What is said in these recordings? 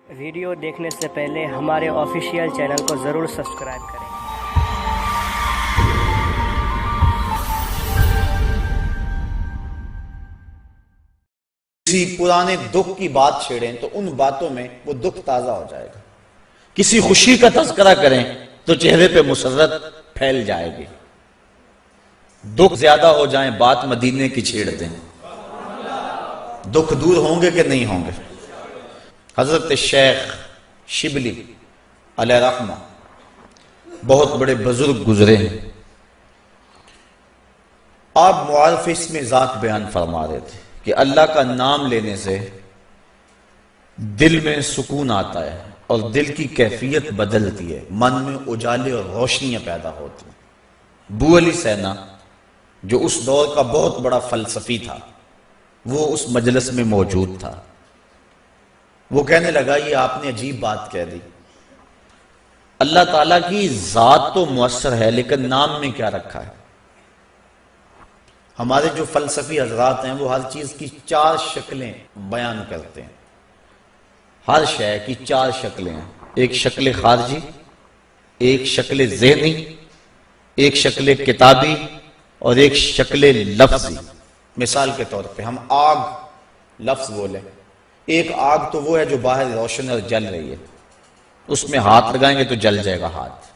Video دیکھنے سے پہلے ہمارے آفیشیل چینل کو ضرور سبسکرائب کریں۔ کسی پرانے دکھ کی بات چھیڑیں تو ان باتوں میں وہ دکھ تازہ ہو جائے گا، کسی خوشی کا تذکرہ کریں تو چہرے پہ مسرت پھیل جائے گی، دکھ زیادہ ہو جائیں بات مدینے کی چھیڑ دیں، دکھ دور ہوں گے کہ نہیں ہوں گے۔ حضرت شیخ شبلی علیہ رحمہ بہت بڑے بزرگ گزرے ہیں، آپ معارف اس میں ذات بیان فرما رہے تھے کہ اللہ کا نام لینے سے دل میں سکون آتا ہے اور دل کی کیفیت بدلتی ہے، من میں اجالے اور روشنیاں پیدا ہوتی ہیں۔ ابو علی سینا جو اس دور کا بہت بڑا فلسفی تھا، وہ اس مجلس میں موجود تھا۔ وہ کہنے لگا یہ آپ نے عجیب بات کہہ دی، اللہ تعالیٰ کی ذات تو مؤثر ہے لیکن نام میں کیا رکھا ہے؟ ہمارے جو فلسفی حضرات ہیں وہ ہر چیز کی 4 شکلیں بیان کرتے ہیں، ہر شے کی 4 شکلیں ہیں، ایک شکل خارجی، ایک شکل ذہنی، ایک شکل کتابی اور ایک شکل لفظی۔ مثال کے طور پہ ہم آگ لفظ بولیں، ایک آگ تو وہ ہے جو باہر روشن اور جل رہی ہے، اس میں ہاتھ لگائیں گے تو جل جائے گا ہاتھ۔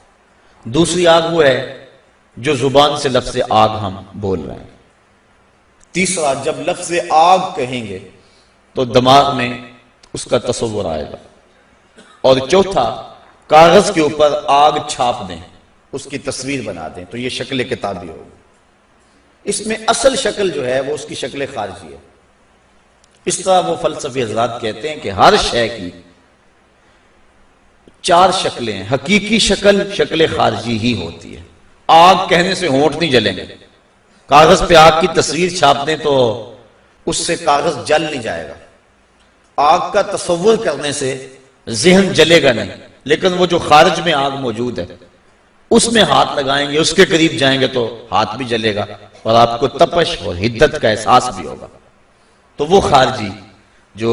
دوسری آگ وہ ہے جو زبان سے لفظ آگ ہم بول رہے ہیں۔ تیسرا جب لفظ آگ کہیں گے تو دماغ میں اس کا تصور آئے گا، اور چوتھا کاغذ کے اوپر آگ چھاپ دیں، اس کی تصویر بنا دیں تو یہ شکل کتابی ہوگی۔ اس میں اصل شکل جو ہے وہ اس کی شکل خارجی ہے۔ اس طرح وہ فلسفی حضرات کہتے ہیں کہ ہر شے کی 4 شکلیں ہیں، حقیقی شکل شکل خارجی ہی ہوتی ہے۔ آگ کہنے سے ہونٹ نہیں جلیں گے، کاغذ پہ آگ کی تصویر چھاپ دیں تو اس سے کاغذ جل نہیں جائے گا، آگ کا تصور کرنے سے ذہن جلے گا نہیں، لیکن وہ جو خارج میں آگ موجود ہے اس میں ہاتھ لگائیں گے، اس کے قریب جائیں گے تو ہاتھ بھی جلے گا اور آپ کو تپش اور حدت کا احساس بھی ہوگا۔ تو وہ خارجی جو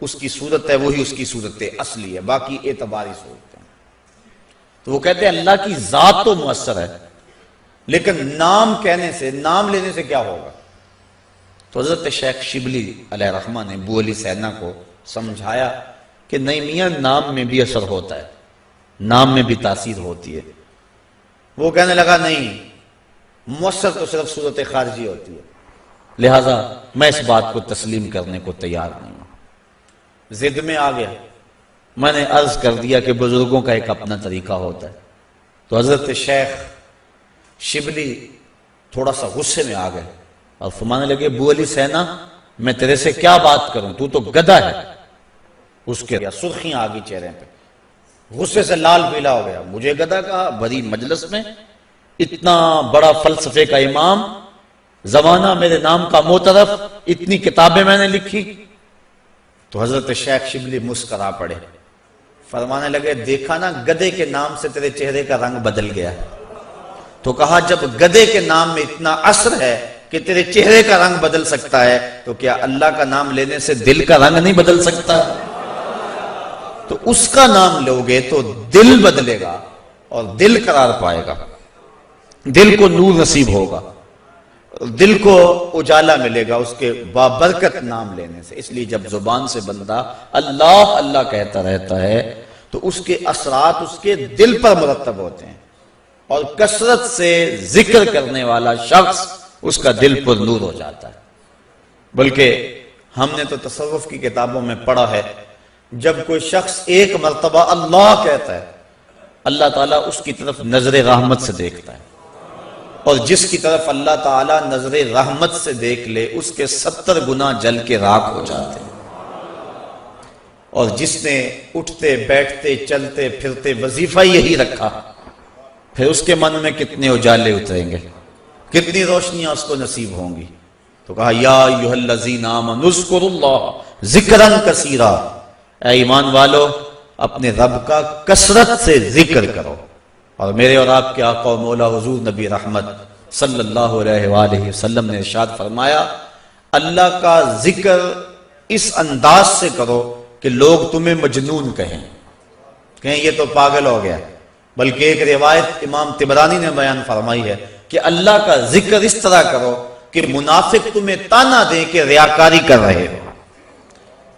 اس کی صورت ہے وہی اس کی صورت اصلی ہے، باقی اعتباری صورت ہے۔ تو وہ کہتے ہیں اللہ کی ذات تو مؤثر ہے لیکن نام کہنے سے، نام لینے سے کیا ہوگا؟ تو حضرت شیخ شبلی علیہ رحمہ نے ابو علی سینا کو سمجھایا کہ نہیں میاں، نام میں بھی اثر ہوتا ہے، نام میں بھی تاثیر ہوتی ہے۔ وہ کہنے لگا نہیں، مؤثر تو صرف صورت خارجی ہوتی ہے، لہذا میں اس بات کو تسلیم کرنے کو تیار نہیں ہوں۔ ضد میں آ گیا، میں نے عرض کر دیا کہ بزرگوں کا ایک اپنا طریقہ ہوتا ہے۔ تو حضرت شیخ شبلی تھوڑا سا غصے میں آ گئے اور فرمانے لگے ابو علی سینا میں تیرے سے کیا بات کروں، تو تو گدھا ہے۔ اس کے سرخیاں آ گئی چہرے پہ، غصے سے لال پیلا ہو گیا، مجھے گدھا کہا بڑی مجلس میں، اتنا بڑا فلسفے کا امام، زمانہ میرے نام کا معترف، اتنی کتابیں میں نے لکھی۔ تو حضرت شیخ شبلی مسکرا پڑے، فرمانے لگے دیکھا نا گدھے کے نام سے تیرے چہرے کا رنگ بدل گیا۔ تو کہا جب گدھے کے نام میں اتنا اثر ہے کہ تیرے چہرے کا رنگ بدل سکتا ہے تو کیا اللہ کا نام لینے سے دل کا رنگ نہیں بدل سکتا؟ تو اس کا نام لوگے تو دل بدلے گا اور دل قرار پائے گا، دل کو نور نصیب ہوگا، دل کو اجالا ملے گا اس کے بابرکت نام لینے سے۔ اس لیے جب زبان سے بندہ اللہ اللہ کہتا رہتا ہے تو اس کے اثرات اس کے دل پر مرتب ہوتے ہیں، اور کثرت سے ذکر کرنے والا شخص اس کا دل پر نور ہو جاتا ہے۔ بلکہ ہم نے تو تصوف کی کتابوں میں پڑھا ہے، جب کوئی شخص ایک مرتبہ اللہ کہتا ہے اللہ تعالیٰ اس کی طرف نظر رحمت سے دیکھتا ہے، اور جس کی طرف اللہ تعالیٰ نظر رحمت سے دیکھ لے اس کے 70 گنا جل کے راکھ ہو جاتے ہیں۔ اور جس نے اٹھتے بیٹھتے چلتے پھرتے وظیفہ یہی رکھا، پھر اس کے من میں کتنے اجالے اتریں گے، کتنی روشنیاں اس کو نصیب ہوں گی۔ تو کہا یا ایھا الذین آمنوا اذکروا اللہ ذکرا کثیرا، اے ایمان والو اپنے رب کا کثرت سے ذکر کرو۔ اور میرے اور آپ کے آقا و مولا حضور نبی رحمت صلی اللہ علیہ وآلہ وسلم نے ارشاد فرمایا اللہ کا ذکر اس انداز سے کرو کہ لوگ تمہیں مجنون کہیں یہ تو پاگل ہو گیا، بلکہ ایک روایت امام طبرانی نے بیان فرمائی ہے کہ اللہ کا ذکر اس طرح کرو کہ منافق تمہیں تانا دیں کہ ریاکاری کر رہے ہو،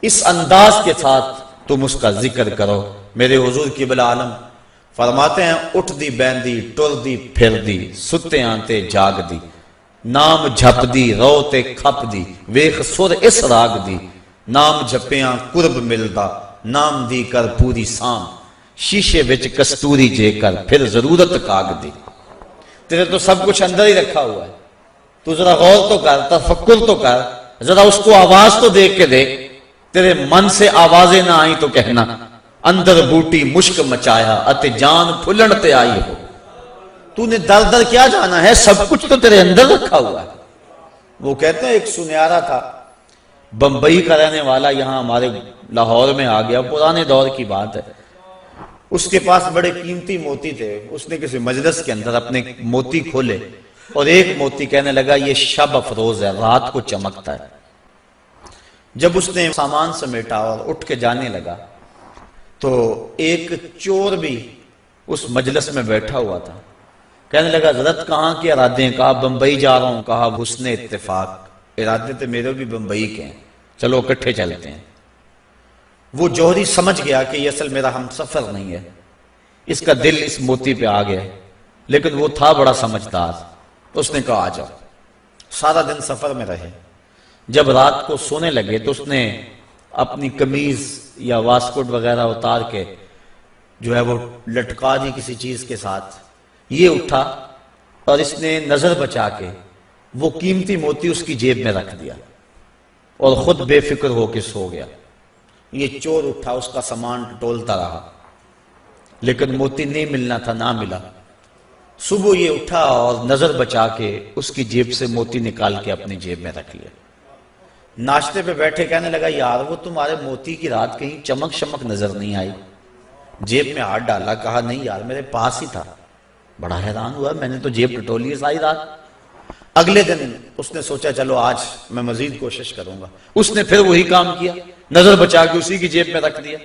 اس انداز کے ساتھ تم اس کا ذکر کرو۔ میرے حضور قبلہ عالم فرماتے ہیں اٹھ دی بیندی ٹر دی پھر دی ستے آنتے جاگ دی، نام جھپ دی رو تے کھپ دی ویخ سر اس راگ دی، نام جھپیاں قرب ملدا نام دی کر پوری سام، شیشے وچ کستوری جے کر پھر ضرورت کاگ دی۔ تیرے تو سب کچھ اندر ہی رکھا ہوا ہے، تو ذرا غور تو کر، تفکر تو کر، ذرا اس کو آواز تو دیکھ کے دیکھ، تیرے من سے آوازیں نہ آئیں تو کہنا اندر بوٹی مشک مچایا اتے جان پھلن تے آئی ہو۔ تو نے در در کیا جانا ہے، سب کچھ تو تیرے اندر رکھا ہوا ہے۔ وہ کہتے ہیں ایک سنیارا تھا بمبئی کا رہنے والا، یہاں ہمارے لاہور میں آ گیا، پرانے دور کی بات ہے۔ اس کے پاس بڑے قیمتی موتی تھے، اس نے کسی مجلس کے اندر اپنے موتی کھولے اور ایک موتی کہنے لگا یہ شب افروز ہے، رات کو چمکتا ہے۔ جب اس نے سامان سمیٹا اور اٹھ کے جانے لگا تو ایک چور بھی اس مجلس میں بیٹھا ہوا تھا، کہنے لگا حضرت کہاں کے ارادے ہیں؟ کہا بمبئی جا رہا ہوں۔ کہا حسن اتفاق، ارادے تو میرے بھی بمبئی کے ہیں، چلو اکٹھے چلتے ہیں۔ وہ جوہری سمجھ گیا کہ یہ اصل میرا ہم سفر نہیں ہے، اس کا دل اس موتی پہ آ گیا، لیکن وہ تھا بڑا سمجھدار، اس نے کہا آ جاؤ۔ سارا دن سفر میں رہے، جب رات کو سونے لگے تو اس نے اپنی قمیض یا واسکٹ وغیرہ اتار کے جو ہے وہ لٹکا دی کسی چیز کے ساتھ، یہ اٹھا اور اس نے نظر بچا کے وہ قیمتی موتی اس کی جیب میں رکھ دیا اور خود بے فکر ہو کے سو گیا۔ یہ چور اٹھا، اس کا سامان ٹولتا رہا، لیکن موتی نہیں ملنا تھا، نہ ملا۔ صبح یہ اٹھا اور نظر بچا کے اس کی جیب سے موتی نکال کے اپنی جیب میں رکھ لیا۔ ناشتے پہ بیٹھے کہنے لگا یار وہ تمہارے موتی کی رات کہیں چمک شمک نظر نہیں آئی؟ جیب میں ہاتھ ڈالا، کہا نہیں یار میرے پاس ہی تھا۔ بڑا حیران ہوا، میں نے تو جیب ٹٹولی ہے ساری رات۔ اگلے دن اس نے سوچا چلو آج میں مزید کوشش کروں گا، اس نے پھر وہی کام کیا، نظر بچا کے اسی کی جیب میں رکھ دیا۔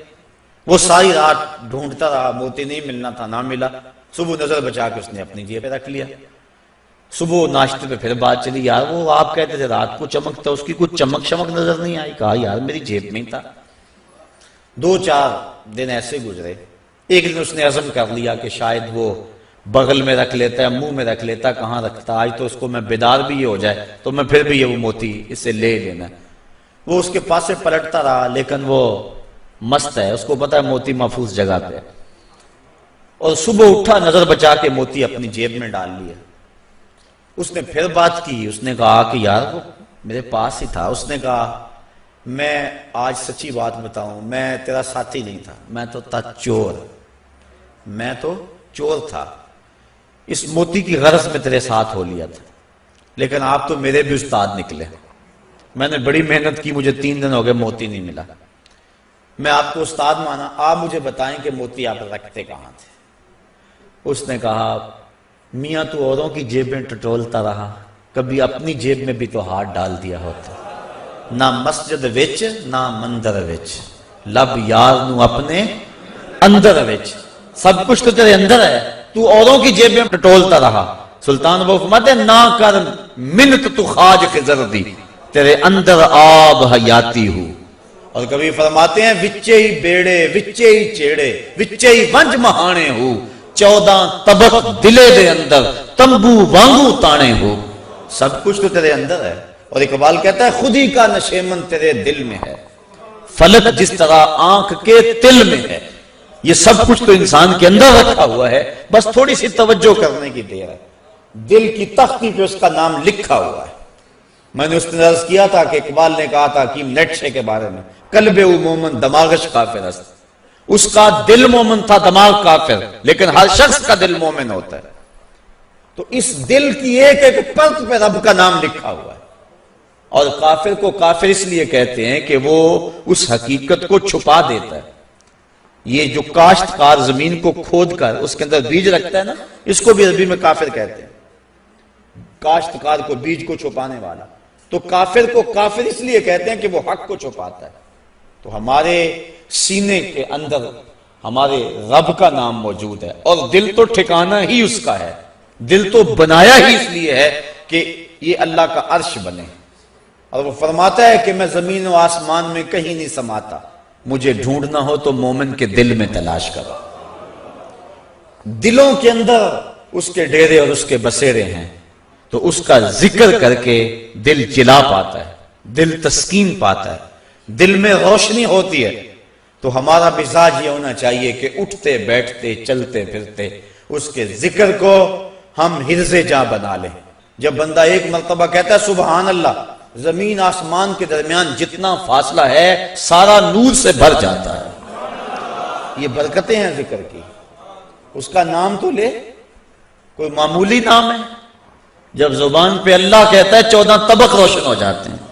وہ ساری رات ڈھونڈتا رہا، موتی نہیں ملنا تھا، نہ ملا۔ صبح نظر بچا کے اس نے اپنی جیب میں رکھ لیا۔ صبح ناشتے پہ پھر بات چلی، یار وہ آپ کہتے تھے رات کو چمکتا، اس کی کچھ چمک شمک نظر نہیں آئی؟ کہا یار میری جیب میں ہی تھا۔ 2-4 دن ایسے گزرے۔ ایک دن اس نے عزم کر لیا کہ شاید وہ بغل میں رکھ لیتا ہے، منہ میں رکھ لیتا، کہاں رکھتا، آج تو اس کو میں بیدار بھی یہ ہو جائے تو میں پھر بھی یہ وہ موتی اسے لے لینا۔ وہ اس کے پاس سے پلٹتا رہا، لیکن وہ مست ہے، اس کو پتا ہے موتی محفوظ جگہ پہ، اور صبح اٹھا نظر بچا کے موتی اپنی جیب میں ڈال لیا۔ اس نے پھر بات کی، اس نے کہا کہ یار وہ میرے پاس ہی تھا۔ اس نے کہا میں آج سچی بات بتاؤں، میں تیرا ساتھی نہیں تھا، میں تو تھا چور، میں تو چور تھا، اس موتی کی غرض میں تیرے ساتھ ہو لیا تھا، لیکن آپ تو میرے بھی استاد نکلے۔ میں نے بڑی محنت کی، مجھے 3 دن ہو گئے موتی نہیں ملا، میں آپ کو استاد مانا، آپ مجھے بتائیں کہ موتی آپ رکھتے کہاں تھے؟ اس نے کہا میاں تو اوروں کی جیبیں ٹٹولتا رہا، کبھی اپنی جیب میں بھی تو ہاتھ ڈال دیا ہوتا، نہ مسجد وچ نہ مندر وچ، لب یار نو اپنے اندر وچ، سب کچھ تو تیرے اندر ہے، تو اوروں کی جیب میں ٹٹولتا رہا۔ سلطان وہ فرماتے ہیں نہ کر منت تو خاج خضر دی، تیرے اندر آب حیاتی ہو۔ اور کبھی فرماتے ہیں وچے ہی بیڑے وچے ہی چیڑے وچے ہی ونج مہانے ہو، 14 طبق دلے دے اندر تمبو وانگو تانے ہو۔ سب کچھ تو تیرے اندر ہے۔ اور اقبال کہتا ہے خود ہی کا نشیمن تیرے دل میں ہے، فلک جس طرح آنکھ کے تل میں ہے۔ یہ سب کچھ تو انسان کے اندر رکھا ہوا ہے، بس تھوڑی سی توجہ کرنے کی دیر ہے۔ دل کی تختی پہ اس کا نام لکھا ہوا ہے۔ میں نے اس نے عرض کیا تھا کہ اقبال نے کہا تھا حکیم نیٹشے کے بارے میں، قلب او مومن دماغش کافر است، اس کا دل مومن تھا، دماغ کافر، لیکن ہر شخص کا دل مومن ہوتا ہے۔ تو اس دل کی ایک ایک پرت پہ رب کا نام لکھا ہوا ہے۔ اور کافر کو کافر اس لیے کہتے ہیں کہ وہ اس حقیقت کو چھپا دیتا ہے۔ یہ جو کاشتکار زمین کو کھود کر اس کے اندر بیج رکھتا ہے نا، اس کو بھی عربی میں کافر کہتے ہیں، کاشتکار کو بیج کو چھپانے والا۔ تو کافر کو کافر اس لیے کہتے ہیں کہ وہ حق کو چھپاتا ہے۔ تو ہمارے سینے کے اندر ہمارے رب کا نام موجود ہے، اور دل تو ٹھکانہ ہی اس کا ہے، دل تو بنایا ہی اس لیے ہے کہ یہ اللہ کا عرش بنے، اور وہ فرماتا ہے کہ میں زمین و آسمان میں کہیں نہیں سماتا، مجھے ڈھونڈنا ہو تو مومن کے دل میں تلاش کرو۔ دلوں کے اندر اس کے ڈیرے اور اس کے بسیرے ہیں، تو اس کا ذکر کر کے دل جلا پاتا ہے، دل تسکین پاتا ہے، دل میں روشنی ہوتی ہے۔ تو ہمارا مزاج یہ ہونا چاہیے کہ اٹھتے بیٹھتے چلتے پھرتے اس کے ذکر کو ہم حرز جاں بنا لیں۔ جب بندہ ایک مرتبہ کہتا ہے سبحان اللہ، زمین آسمان کے درمیان جتنا فاصلہ ہے سارا نور سے بھر جاتا ہے۔ یہ برکتیں ہیں ذکر کی۔ اس کا نام تو لے، کوئی معمولی نام ہے؟ جب زبان پہ اللہ کہتا ہے 14 طبق روشن ہو جاتے ہیں۔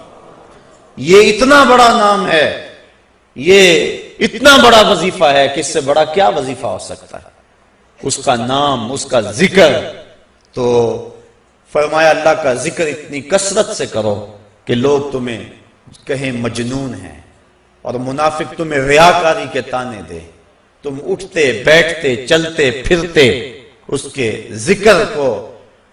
یہ اتنا بڑا نام ہے، یہ اتنا بڑا وظیفہ ہے کہ اس سے بڑا کیا وظیفہ ہو سکتا ہے؟ اس کا نام، اس کا ذکر، تو فرمایا اللہ کا ذکر اتنی کثرت سے کرو کہ لوگ تمہیں کہیں مجنون ہیں، اور منافق تمہیں ریاکاری کے تانے دے۔ تم اٹھتے بیٹھتے چلتے پھرتے اس کے ذکر کو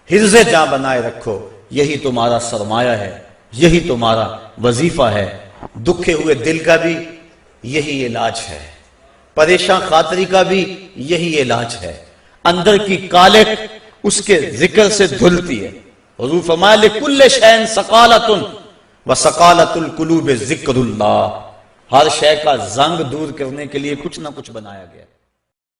حرز جاں بنائے رکھو، یہی تمہارا سرمایہ ہے، یہی تمہارا وظیفہ ہے۔ دکھے ہوئے دل کا بھی یہی علاج ہے، پریشان خاطری کا بھی یہی علاج ہے۔ اندر کی کالک اس کے ذکر سے دھلتی ہے۔ حضور فرمایا لِكُلِّ شَيْءٍ سَقَالَةٌ وَسَقَالَةُ الْقُلُوبِ ذِكْرُ اللَّهِ، ہر شے کا زنگ دور کرنے کے لیے کچھ نہ کچھ بنایا گیا۔